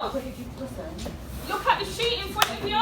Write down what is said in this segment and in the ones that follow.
Look at the sheet in front of you.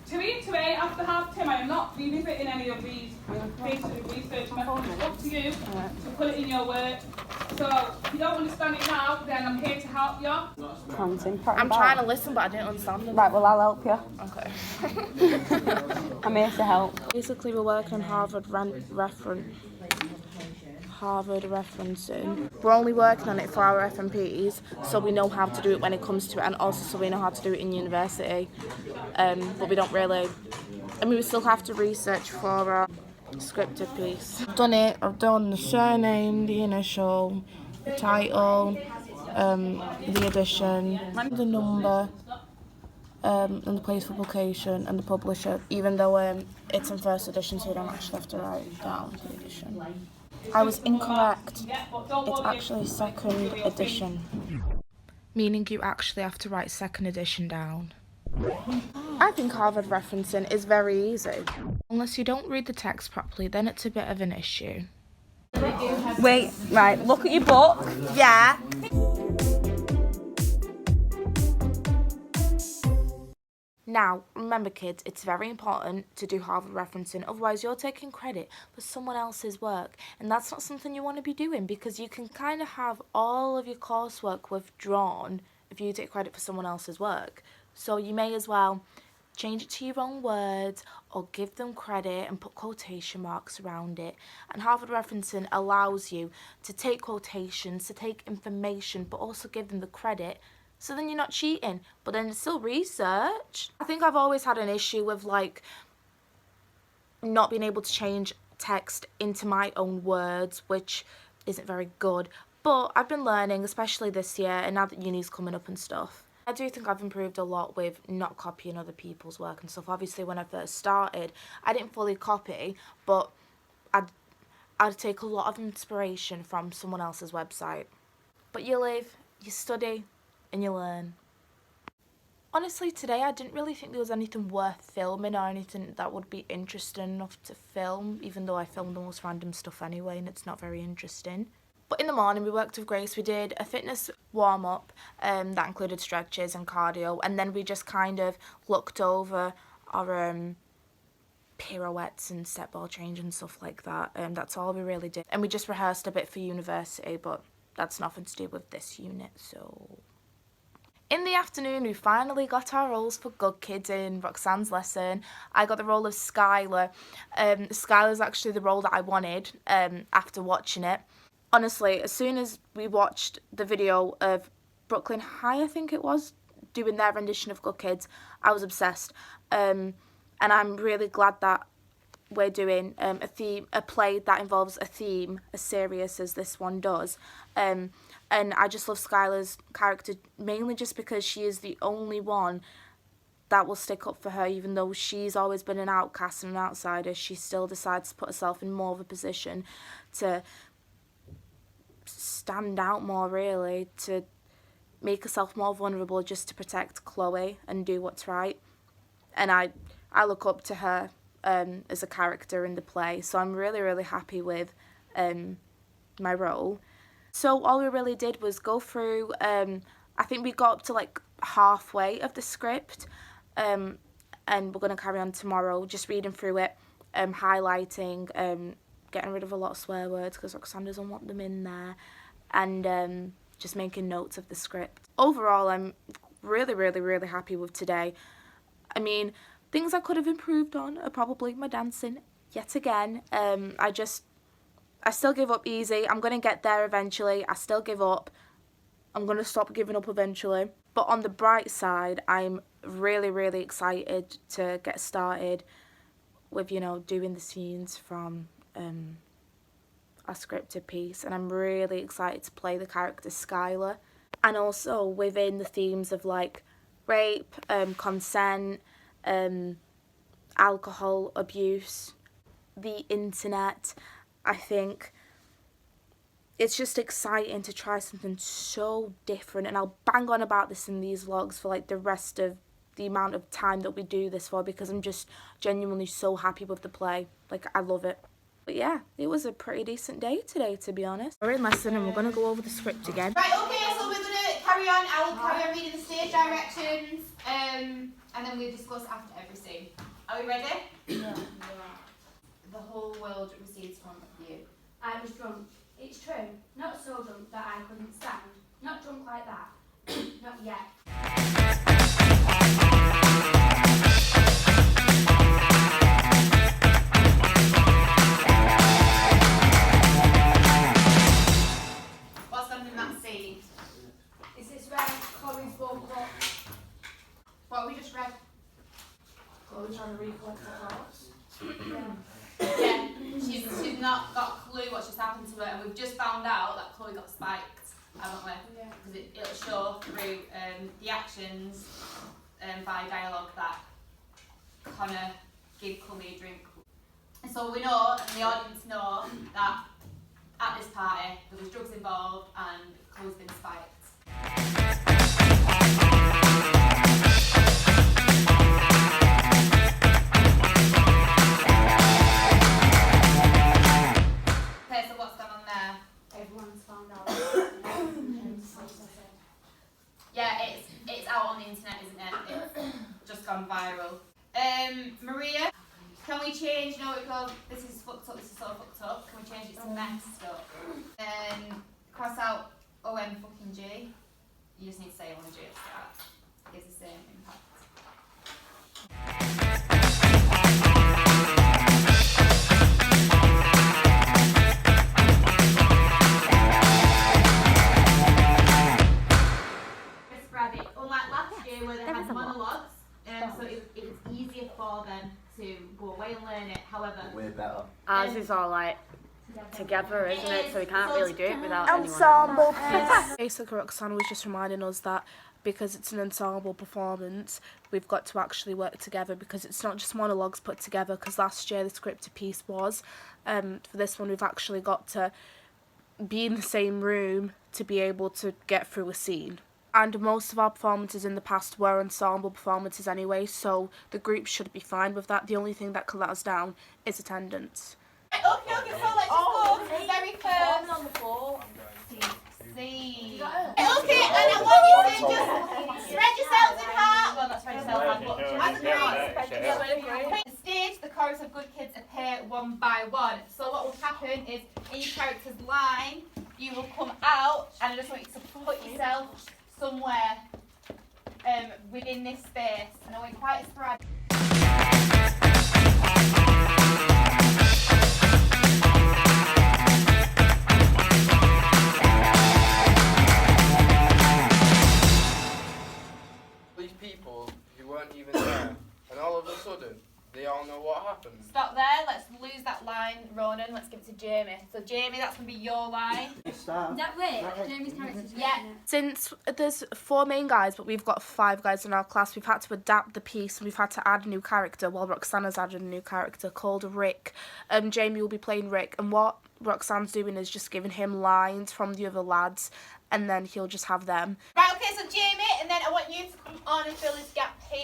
To reiterate, after half term, I am not revisiting any of these pieces of research methods. It's up to you to put it in your work. So, if you don't understand it now, then I'm here to help you. I'm trying to listen, but I don't understand them. Right, well, I'll help you. Okay. I'm here to help. Basically, we're working on Harvard referencing. We're only working on it for our FMPs, so we know how to do it when it comes to it, and also so we know how to do it in university. But we don't really. I mean, we still have to research for our scripted piece. I've done it. I've done the surname, the initial, the title, the edition, the number, and the place for publication and the publisher. Even though it's in first edition, so you don't actually have to write down the edition. I was incorrect. It's actually second edition. Meaning you actually have to write second edition down. I think Harvard referencing is very easy. Unless you don't read the text properly, then it's a bit of an issue. Wait, right, look at your book. Yeah. Now, remember kids, it's very important to do Harvard referencing, otherwise you're taking credit for someone else's work, and that's not something you want to be doing, because you can kind of have all of your coursework withdrawn if you take credit for someone else's work. So you may as well change it to your own words or give them credit and put quotation marks around it. And Harvard referencing allows you to take quotations, to take information, but also give them the credit. So then you're not cheating, but then it's still research. I think I've always had an issue with like not being able to change text into my own words, which isn't very good. But I've been learning, especially this year, and now that uni's coming up and stuff. I do think I've improved a lot with not copying other people's work and stuff. Obviously, when I first started, I didn't fully copy, but I'd take a lot of inspiration from someone else's website. But you live, you study, and you learn. Honestly, today I didn't really think there was anything worth filming or anything that would be interesting enough to film, even though I filmed the most random stuff anyway and it's not very interesting. But in the morning we worked with Grace, we did a fitness warm-up that included stretches and cardio, and then we just kind of looked over our pirouettes and set ball change and stuff like that. That's all we really did. And we just rehearsed a bit for university, but that's nothing to do with this unit, so... In the afternoon, we finally got our roles for Good Kids in Roxanne's lesson. I got the role of Skylar. Skylar's actually the role that I wanted after watching it. Honestly, as soon as we watched the video of Brooklyn High, I think it was, doing their rendition of Good Kids, I was obsessed. And I'm really glad that we're doing a play that involves a theme as serious as this one does. And I just love Skylar's character, mainly just because she is the only one that will stick up for her, even though she's always been an outcast and an outsider. She still decides to put herself in more of a position to stand out more, really, to make herself more vulnerable just to protect Chloe and do what's right. And I look up to her as a character in the play, so I'm really, really happy with my role. So all we really did was go through, I think we got up to like halfway of the script, and we're going to carry on tomorrow, just reading through it, highlighting, getting rid of a lot of swear words because Roxanne doesn't want them in there, and just making notes of the script. Overall, I'm really, really, really happy with today. I mean, things I could have improved on are probably my dancing, yet again. I still give up easy. I'm going to get there eventually. I still give up. I'm going to stop giving up eventually. But on the bright side, I'm really, really excited to get started with, you know, doing the scenes from a scripted piece. And I'm really excited to play the character Skylar. And also within the themes of, like, rape, consent, alcohol abuse, the internet. I think it's just exciting to try something so different, and I'll bang on about this in these vlogs for like the rest of the amount of time that we do this for, because I'm just genuinely so happy with the play. Like, I love it. But yeah, it was a pretty decent day today, to be honest. We're in lesson and we're going to go over the script again. Right, okay, so we're going to carry on. I will carry on reading the stage directions, and then we'll discuss after every scene. Are we ready? Yeah. The whole world recedes from you. I was drunk. It's true. Not so drunk that I couldn't stand. Not drunk like that. Not yet. What's happening in that scene? Is this where Chloe's woke up? What we just read? Chloe's trying to recollect her thoughts. Yeah, she's not got a clue what just happened to her, and we've just found out that Chloe got spiked, haven't we? Yeah. Because it'll show through the actions by dialogue that Connor gave Chloe a drink. And so we know, and the audience know, that at this party there was drugs involved and Chloe's been spiked. Okay, so what's going on there? Everyone's found out. Yeah, it's out on the internet, isn't it? It's just gone viral. Maria, can we change? No, we go. This is fucked up. This is so fucked up. Can we change it to messed up? Cross out OMG. You just need to say OMG at the start. It gives the same impact. Sporadic, unlike last year where they had monologues, so it was easier for them to go away and learn it. However, Way better. Ours is all like together, isn't it? So we can't really do it without anyone. Ensemble piece. Basically, Roxanne was just reminding us that because it's an ensemble performance, we've got to actually work together because it's not just monologues put together. Because last year the scripted piece was, for this one we've actually got to be in the same room to be able to get through a scene. And most of our performances in the past were ensemble performances anyway, so the group should be fine with that. The only thing that could let us down is attendance. okay, so let's just go to the very first on the floor. scene. Okay, and I want you to just spread yourselves in half. Well, not spread yourselves in half, but as a group. The stage, the chorus of good kids appear one by one. So what will happen is, in your character's line, you will come out, and I just want you to put yourself somewhere within this space. I know it's quite sporadic. These people who weren't even there, and all of a sudden, they all know what happened. Stop there, let's lose that line, Ronan, let's give it to Jamie. So Jamie, that's going to be your line. Start. That way, Jamie's character's Yeah. Since there's 4 main guys, but we've got 5 guys in our class, we've had to adapt the piece and we've had to add a new character. Well, Roxanna's added a new character called Rick. Jamie will be playing Rick, and what Roxanne's doing is just giving him lines from the other lads, and then he'll just have them. Right, okay, so Jamie, and then I want you to come on and fill this gap here.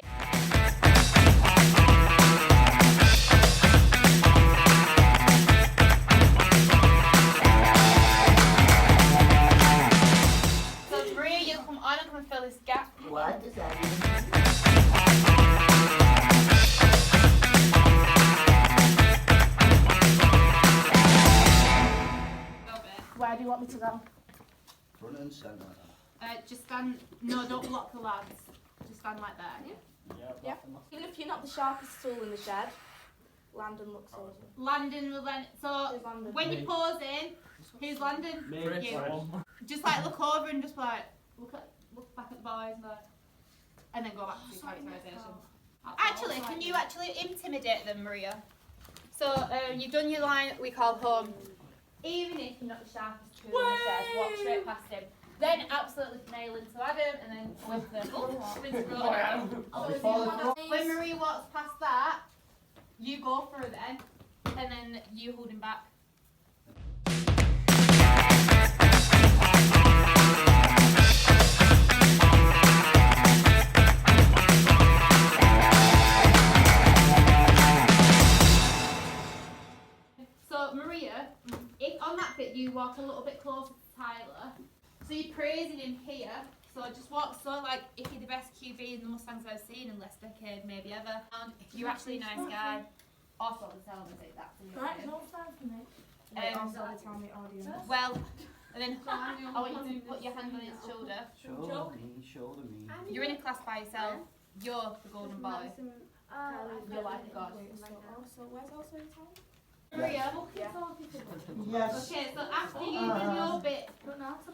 So Maria, you'll come on and come and fill this gap. What does that Where do you want me to go? Front and centre. Just stand, no, don't block the lads. Just stand like that. Yeah. Even if you're not the sharpest tool in the shed, Landon looks over. Landon will then, so Who's Landon? when you pause in, who's Landon? You. Just like look over and just like look back at the boys and then go back to characterisation. Actually, can you actually intimidate them, Maria? So you've done your line we call home. Even if you're not the sharpest tool in the shed, walk straight past him. Then absolutely nail into Adam and then with the when Maria walks past that, you go for it then, and then you hold him back. So So you're praising him here. So just what? So like, if you're the best QB in the Mustangs I've seen in last decade, maybe ever, and if you're actually a nice guy, off all the tell them that that's in your Right, opinion. no time for me. Well, and then I want you to put your hand on his shoulder. Shoulder me. You're in a class by yourself. You're the golden boy. You're like a god. Maria. Yes. Okay, so after you do your bit,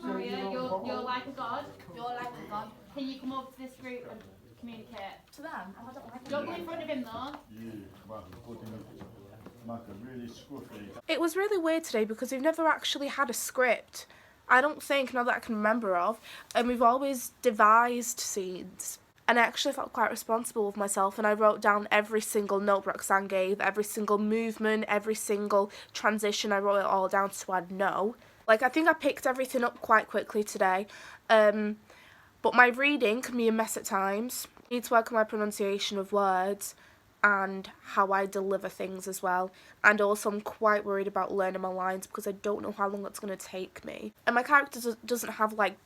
Maria, you're like a god. You're like a god. Can you come over to this group and communicate? To them? I don't like Don't go in front of him though. Really scruffy. It was really weird today because we've never actually had a script. I don't think, not that I can remember of, and we've always devised scenes. And I actually felt quite responsible with myself, and I wrote down every single note Roxanne gave, every single movement, every single transition. I wrote it all down so I'd know. Like, I think I picked everything up quite quickly today. But my reading can be a mess at times. I need to work on my pronunciation of words and how I deliver things as well. And also I'm quite worried about learning my lines because I don't know how long it's going to take me. And my character doesn't have like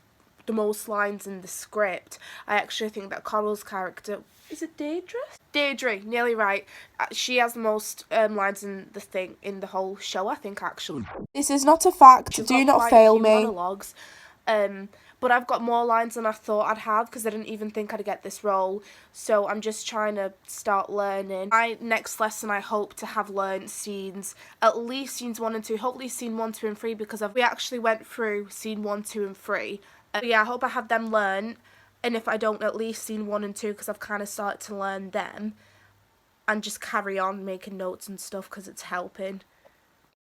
the most lines in the script. I actually think that Coral's character, is it Deirdre? Deirdre, nearly right. She has the most lines in the whole show, I think, actually. This is not a fact. Do not fail me. Monologues. But I've got more lines than I thought I'd have because I didn't even think I'd get this role. So I'm just trying to start learning. My next lesson, I hope to have learned scenes, at least scenes 1 and 2, hopefully scene 1, 2 and 3 because we actually went through scene 1, 2 and 3. Yeah, I hope I have them learned, and if I don't, at least scene 1 and 2 because I've kind of started to learn them and just carry on making notes and stuff because it's helping.